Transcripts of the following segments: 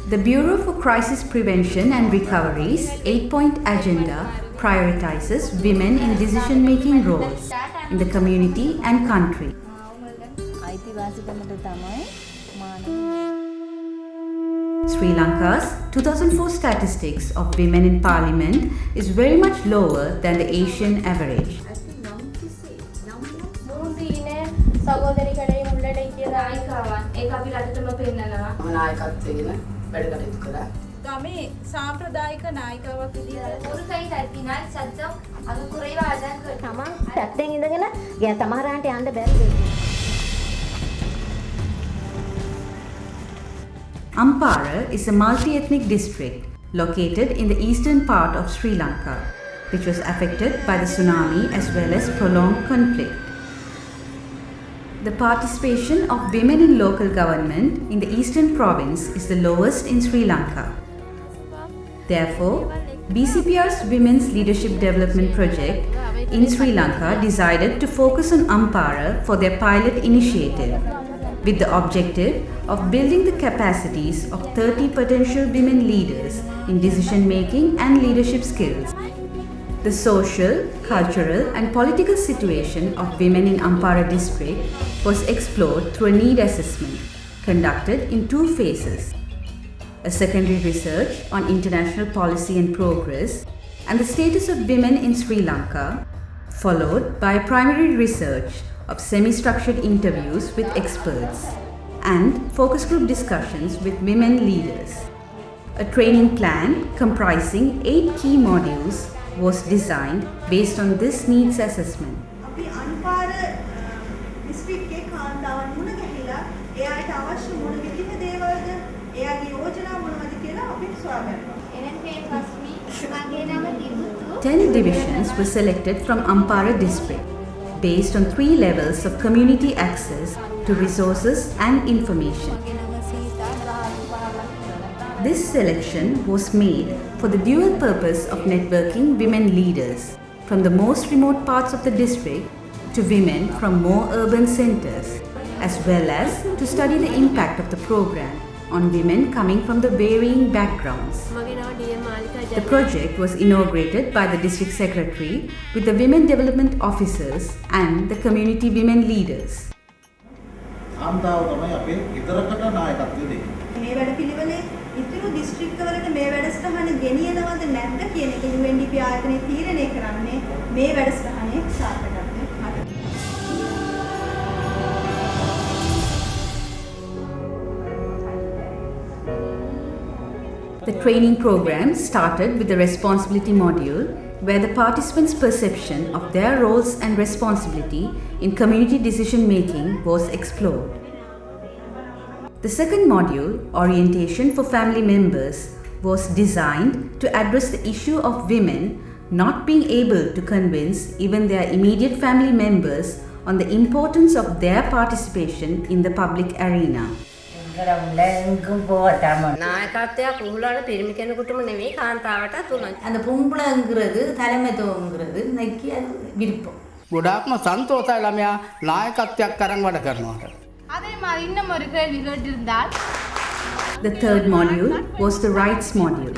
The Bureau for Crisis Prevention and Recovery's 8-point agenda prioritizes women in decision-making roles in the community and country. Sri Lanka's 2004 statistics of women in parliament is very much lower than the Asian average. Ampara is a multi-ethnic district located in the eastern part of Sri Lanka, which was affected by the tsunami as well as prolonged conflict. The participation of women in local government in the eastern province is the lowest in Sri Lanka. Therefore, BCPR's Women's Leadership Development Project in Sri Lanka decided to focus on Ampara for their pilot initiative, with the objective of building the capacities of 30 potential women leaders in decision-making and leadership skills. The social, cultural and political situation of women in Ampara district was explored through a need assessment conducted in 2 phases. A secondary research on international policy and progress and the status of women in Sri Lanka, followed by a primary research of semi-structured interviews with experts and focus group discussions with women leaders. A training plan comprising 8 key modules was designed based on this needs assessment. Ten divisions were selected from Ampara district based on 3 levels of community access to resources and information. This selection was made for the dual purpose of networking women leaders from the most remote parts of the district to women from more urban centers, as well as to study the impact of the program on women coming from the varying backgrounds. The project was inaugurated by the district secretary with the women development officers and the community women leaders. ඉතුරු දිස්ත්‍රික්ක වලට මේ වැඩසටහන ගෙනියනවද නැද්ද කියන එක UNDP ආයතනයේ තීරණය කරන්නේ මේ වැඩසටහනේ සාර්ථකත්වය මත. The training program started with the responsibility module, where the participants' perception of their roles and responsibility in community decision making was explored. The second module, Orientation for Family Members, was designed to address the issue of women not being able to convince even their immediate family members on the importance of their participation in the public arena. நாயகத்தையா கும்பலான பெருமை කෙනෙකුටම නෙමෙයි කාන්තාවටත් උනන. அந்த பொம்பளைங்கிறது தலைமைத்துவங்கிறது இன்னைக்கு அது விருப்பம். ගොඩාක්ම සන්තෝෂයි ළමයා නායකත්වයක් අරන් වැඩ කරනවා. அதே மாதிரி இன்னும் ஒரு கேள்வி கேட்டிருந்தால். The third module was the rights module,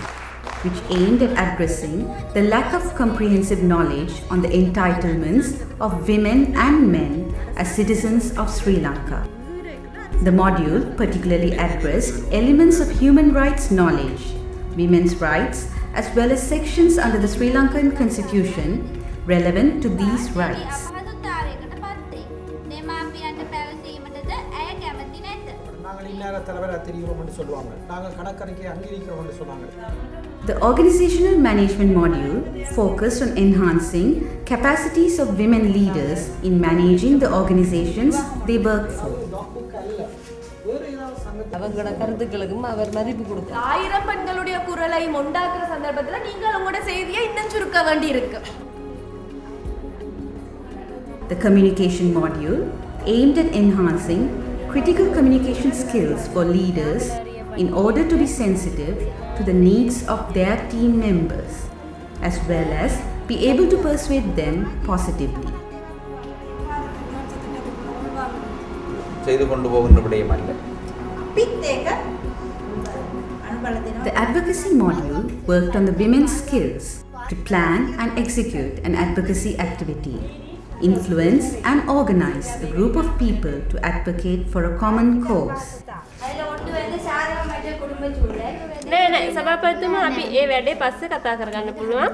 which aimed at addressing the lack of comprehensive knowledge on the entitlements of women and men as citizens of Sri Lanka. The module particularly addressed elements of human rights knowledge, women's rights, as well as sections under the Sri Lankan Constitution relevant to these rights. The organizational management module focused on enhancing capacities of women leaders in managing the organizations they work for. அவங்களோட கருத்துக்களுக்கும் அவர் மதிப்பு கொடுத்தார். 1000 பெண்களுடைய குரலை உண்டாக்குற சந்தர்ப்பத்துல நீங்கள் உங்களுடைய செய்தியை இன்னும் சுருக்க வேண்டியிருக்கு. The communication module aimed at enhancing critical communication skills for leaders in order to be sensitive to the needs of their team members, as well as be able to persuade them positively. செய்து கொண்டு போகின்ற விடயமல்ல. පිත් එක The advocacy module worked on the women's skills to plan and execute an advocacy activity, influence and organize a group of people to advocate for a common cause. නෑ සභාපතිතුමා අපි ඒ වැඩේ පස්සේ කතා කරගන්න පුළුවන්.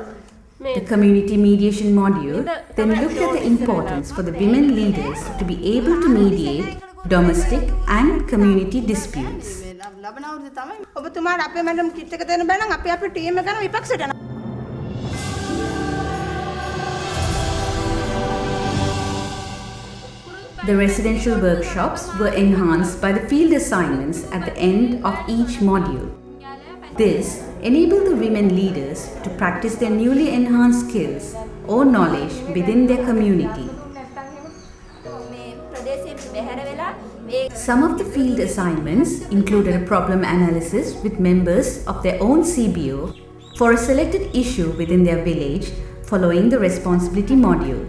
The community mediation module then looked at the importance for the women leaders to be able to mediate domestic and community disputes. ලබන අවුරුද්දේ තමයි ඔබතුමාට අපේ මැඩම් කිට් එක දෙන්න බෑ නම් අපි අපේ ටීම් එක කරන විපක්ෂයට යනවා. The residential workshops were enhanced by the field assignments at the end of each module. This enabled the women leaders to practice their newly enhanced skills or knowledge within their community. Some of the field assignments included a problem analysis with members of their own CBO for a selected issue within their village following the responsibility module,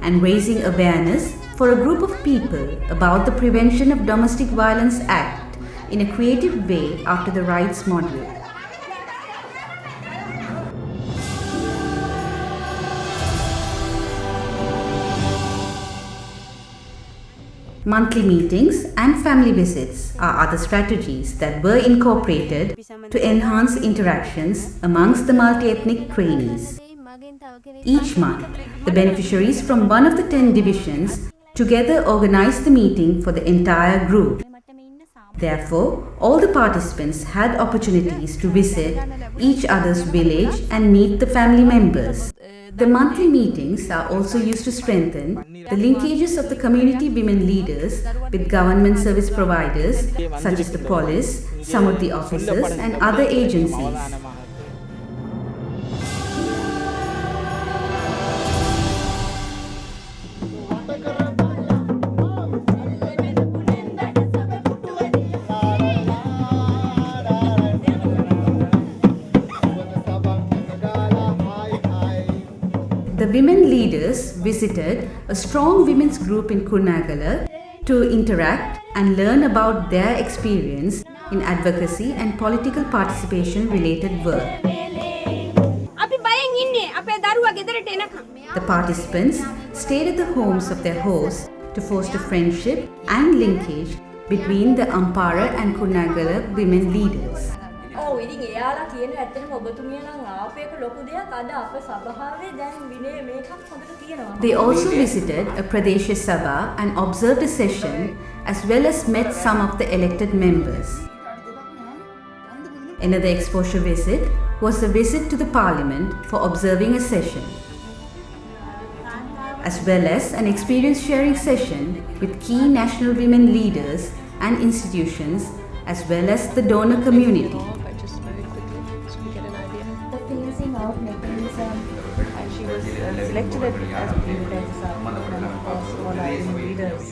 and raising awareness for a group of people about the Prevention of Domestic Violence Act in a creative way after the rights module. Monthly meetings and family visits are other strategies that were incorporated to enhance interactions amongst the multi-ethnic trainees. Each month, the beneficiaries from one of the 10 divisions together organized the meeting for the entire group. Therefore, all the participants had opportunities to visit each other's village and meet the family members. The monthly meetings are also used to strengthen the linkages of the community women leaders with government service providers such as the police, some of the officers and other agencies. The women leaders visited a strong women's group in Kannangara to interact and learn about their experience in advocacy and political participation related work. The participants stayed at the homes of their hosts to foster friendship and linkage between the Ampara and Kannangara women leaders. ඔව් ඉතින් එයාලා කියන ඇත්තටම ඔබතුමිය නම් ආපු එක ලොකු දෙයක්. අද අපේ සභාවේ දැන් විනය මේකත් හොඳට තියෙනවා. They also visited a Pradesh Sabha and observed a session as well as met some of the elected members. Another exposure visit was a visit to the parliament for observing a session, as well as an experience sharing session with key national women leaders and institutions as well as the donor community. Out mechanism, and she was selected as one of the leaders.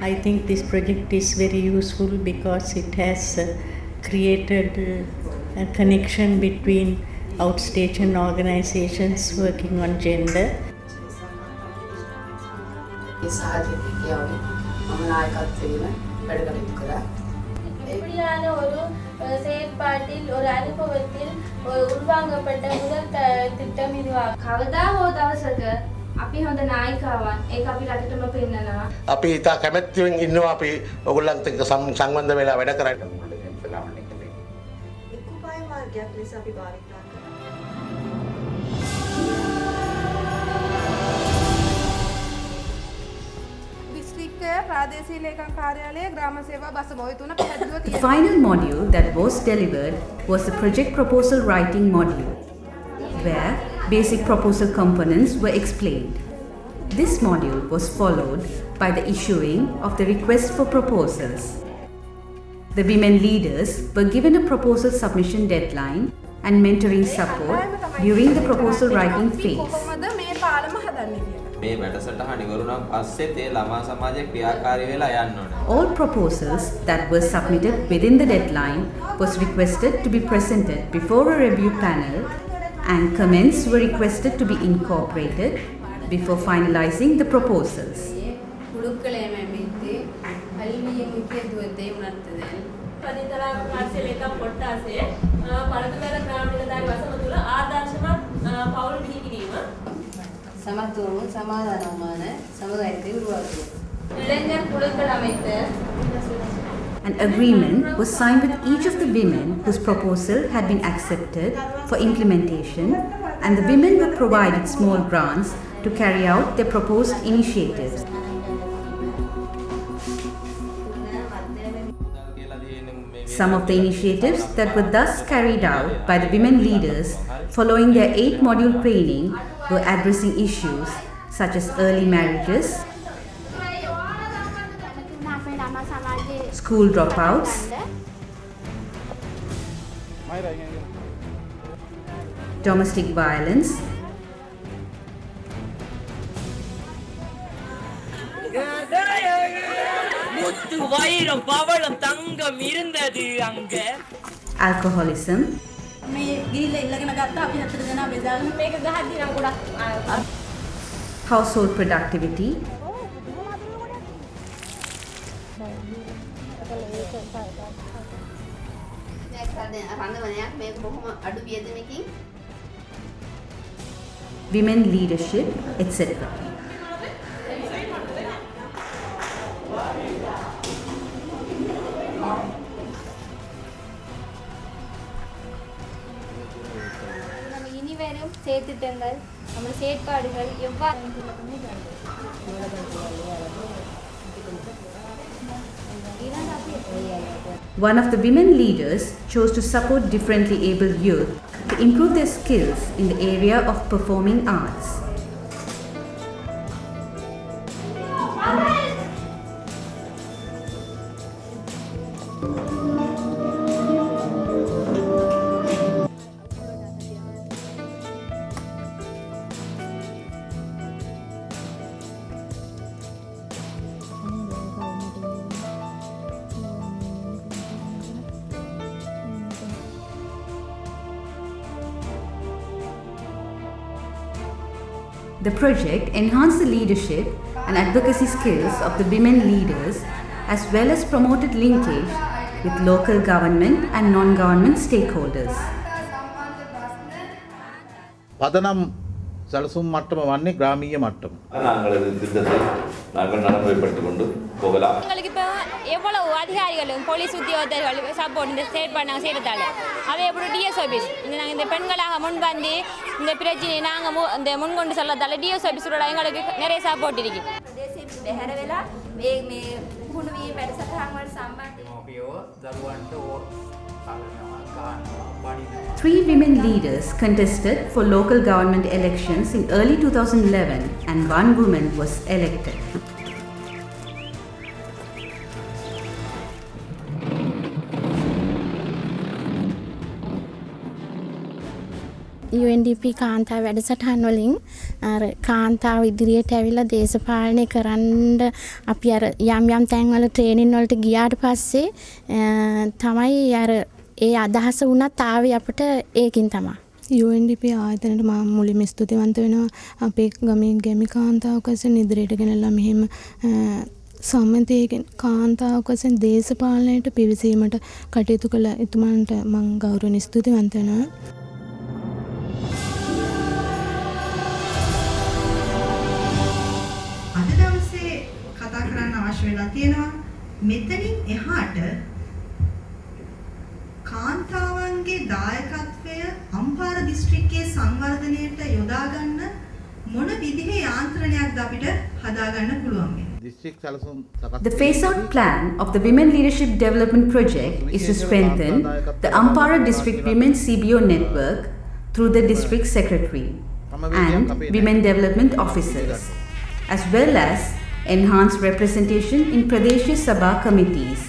I think this project is very useful because it has created a connection between outstation organizations working on gender. இப்படியான ஒரு செயற்பாட்டில் ஒரு அனுபவத்தில் உருவாக்கப்பட்ட முதல் திட்டம் இதுவாகும். කවදා හෝ දවසක අපි හොඳ නායිකාවන් ඒක අපි රටටම පෙන්නනවා. අපි ඉතා කැමැත්තෙන් ඉන්නවා අපි ඔයගොල්ලන්ට එක්ක සම්බන්ධ වෙලා වැඩ කරන්න. උපාය මාර්ගයක් ලෙස අපි භාවිතා කරනවා. The final module that was delivered was the project proposal writing module, where basic proposal components were explained. This module was followed by the issuing of the request for proposals. The women leaders were given a proposal submission deadline and mentoring support during the proposal writing phase. මේ වැඩසටහන ඉවරුණාන් පස්සෙත් ඒ ළමා සමාජයේ ක්‍රියාකාරී වෙලා යන්න ඕනේ. All proposals that were submitted within the deadline was requested to be presented before a review panel, and comments were requested to be incorporated before finalizing the proposals. කුඩුක්කලේ මෙමිත්තේ අල්විය මුඛ්‍යත්වයේ උනර්ථයෙන් පදිතලා වාර්ෂික ලේකම් කොට්ටාසේ පළතුරු ග්‍රාම නිලධාරි වසම තුල ආදර්ශමත් පවුල් බිහි කිරීම සමතුලිත සමාදානமான සමුදායத்தை உருவாக்குவது. இளைஞர் குழுக்கள் அமைத்து An agreement was signed with each of the women whose proposal had been accepted for implementation, and the women were provided small grants to carry out their proposed initiatives. Some of the initiatives that were thus carried out by the women leaders following their 8-module training were addressing issues such as early marriages, school dropouts, domestic violence, alcoholism, household productivity, women leadership, etc. இனிவரும் செயற்திட்டங்கள் நம்ம செயற்பாடுகள் எவ்வாறு One of the women leaders chose to support differently abled youth to improve their skills in the area of performing arts. The project enhanced the leadership and advocacy skills of the women leaders as well as promoted linkage with local government and non-government stakeholders. பதனம் சலசும் மட்டம் வன்னே கிராமிய மட்டம் நாங்கள் இந்த திட்டத்தை நாங்கள் நடைமுறைப்படுத்திக் கொண்டு போகலாம். எங்களுக்கு இப்போ எவ்வளவு அதிகாரிகளும் போலீஸ் உத்தியோகத்தர்கள் சப்போர்ட் இந்த செயற்பாடு நாங்கள் செய்கிறதால அதே எப்படி டிஎஸ் ஆஃபீஸ் நாங்கள் இந்த பெண்களாக முன்வந்து இந்த பிரச்சனையை நாங்கள் இந்த முன்கொண்டு செல்லதால டிஎஸ் ஆஃபீஸோட எங்களுக்கு நிறைய சப்போர்ட் இருக்கு. බැහැර වෙලා මේ පුහුණු වීම වැඩසටහන් වලට සම්බන්ධ Three women leaders contested for local government elections in early 2011 and one woman was elected. UNDP කාන්තා වැඩසටහන් වලින් අර කාන්තාව ඉදිරියට ඇවිල්ලා දේශපාලනය කරන්න අපි අර යම් තැන්වල ට්‍රේනින් වලට ගියාට පස්සේ තමයි අර ඒ අදහස වුණත් ආවේ අපිට ඒකින් තමයි. UNDP ආයතනයට මම මුලින්ම ස්තුතිවන්ත වෙනවා. අපේ ගමේ ගැමි කාන්තාවක් වශයෙන් ඉදිරියට ගෙනල්ලා මෙහෙම සම්මතයෙන් කාන්තාවක් වශයෙන් දේශපාලනයට පිවිසීමට කටයුතු කළ එතුමන්ට මම ගෞරවණීය ස්තුතිවන්ත වෙනවා. අද දවසේ කතා කරන්න අවශ්‍ය වෙලා තියෙනවා මෙතනින් එහාට කාන්තාවන්ගේ දායකත්වය අම්පාර දිස්ත්‍රික්කයේ සංවර්ධනයට යොදා ගන්න මොන විදිහේ යාන්ත්‍රණයක්ද අපිට හදා ගන්න පුළුවන් වෙන්නේ? The phase-out plan of the Women Leadership Development Project is to strengthen the Ampara District Women CBO network through the District Secretary and Women Development Officers, as well as enhance representation in Pradesh Sabha committees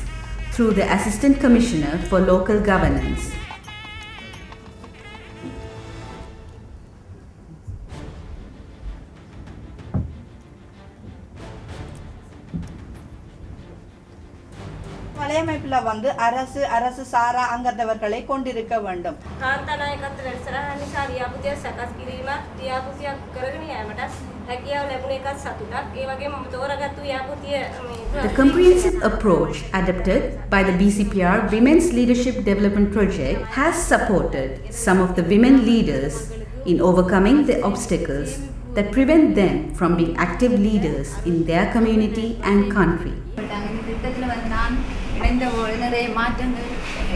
through the Assistant Commissioner for Local Governance. வலையமைப்புல வந்து அரசு சாரா அங்கத்தவர்களை கொண்டிருக்க வேண்டும். කාන්තා නායකත්වයට සරහන් නිසා ව්‍යාපෘතිය සකස් කිරීම ව්‍යාපෘතියක් කරගෙන යාමට The comprehensive approach adopted by the BCPR Women's Leadership Development Project has supported some of the women leaders in overcoming the obstacles that prevent them from being active leaders in their community and country. நிறைய மாற்றங்கள்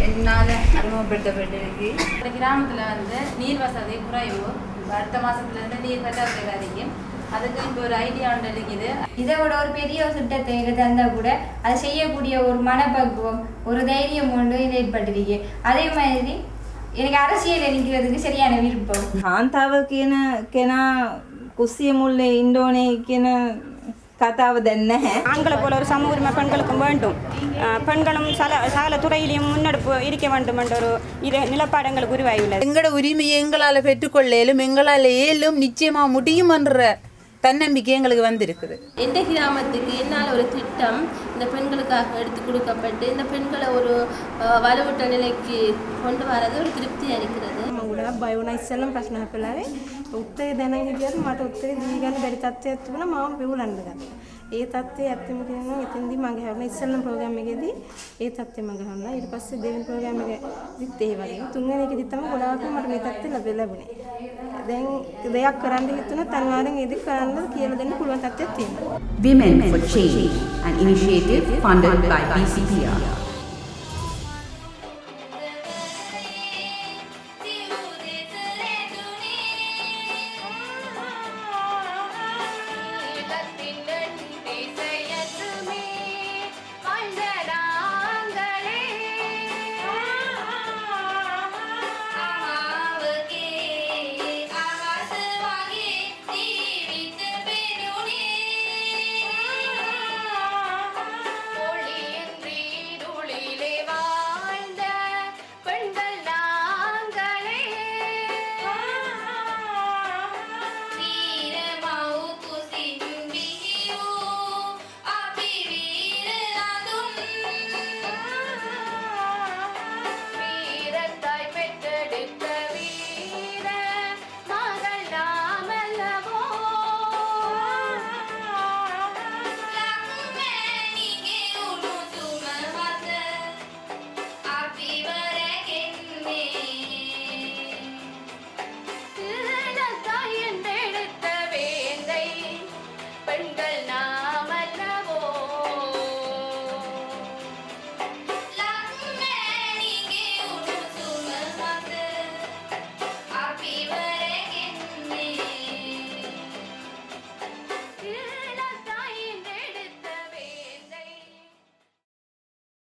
என்னால் அறிமுகப்படுத்தப்பட்டிருக்கு. இந்த கிராமத்தில் வந்து நீர் வசதி குறைவு, அடுத்த மாதத்துலேருந்து நீர் பற்றாக்குறை அதிகம். அதுக்கு இப்போ ஒரு ஐடியா ஒன்று இருக்குது. இதை விட ஒரு பெரிய ஒரு திட்டத்தை தந்தால் கூட அதை செய்யக்கூடிய ஒரு மனப்பக்குவம், ஒரு தைரியம் ஒன்று ஏற்பட்டிருக்கு. அதே மாதிரி எனக்கு அரசியல் நிற்கிறதுக்கு சரியான விருப்பம். කාන්තාව කියන කුස්සිය මුල්ලේ ඉන්ඩෝනේ කියන கதாව දැන් නැහැ. ஆண்களை போல ஒரு சமூக உரிமை பெண்களுக்கும் வேண்டும். பெண்களும் சகல துறையிலையும் முன்னெடுப்பு இருக்க வேண்டும் என்ற ஒரு நிலப்பாடு எங்களுக்கு உருவாகியுள்ளது. எங்களோட உரிமையை எங்களால் பெற்றுக்கொள்ளும், எங்களால் ஏலும் நிச்சயமாக முடியும் என்ற தன்னம்பிக்கை எங்களுக்கு வந்திருக்குது. எந்த கிராமத்துக்கு என்னால் ஒரு திட்டம் இந்த பெண்களுக்காக எடுத்து கொடுக்கப்பட்டு இந்த பெண்களை ஒரு வலுவூட்ட நிலைக்கு கொண்டு வரது ஒரு திருப்தி அளிக்கிறது. බයෝනයිස්සලම් ප්‍රශ්න අපලාවේ උත්තේ දැනගෙන ගියත් මට උත්තරේ දී ගන්න බැරි තත්ත්වයක් තිබුණා. මාව පිහුලන්න ගත්තා. ඒ තත්ත්වය ඇත්තම කියනවා එතෙන්දී මගේ හැම ඉස්සලම් ප්‍රෝග්‍රෑම් එකේදී ඒ තත්ත්වෙ මම ගහනවා. ඊට පස්සේ දෙවෙනි ප්‍රෝග්‍රෑම් එකේදීත් ඒ වගේ. තුන්වෙනි එකේදී තමයි ගොඩාක් මට මේ තත්ත්වෙ ලැබුණේ. දැන් දෙයක් කරන්න හිතුණත් අනිවාර්යෙන් ඒක කරන්න කියලා දෙන්න පුළුවන් තත්ත්වයක් තියෙනවා. Women for Change, an initiative funded by BCPR.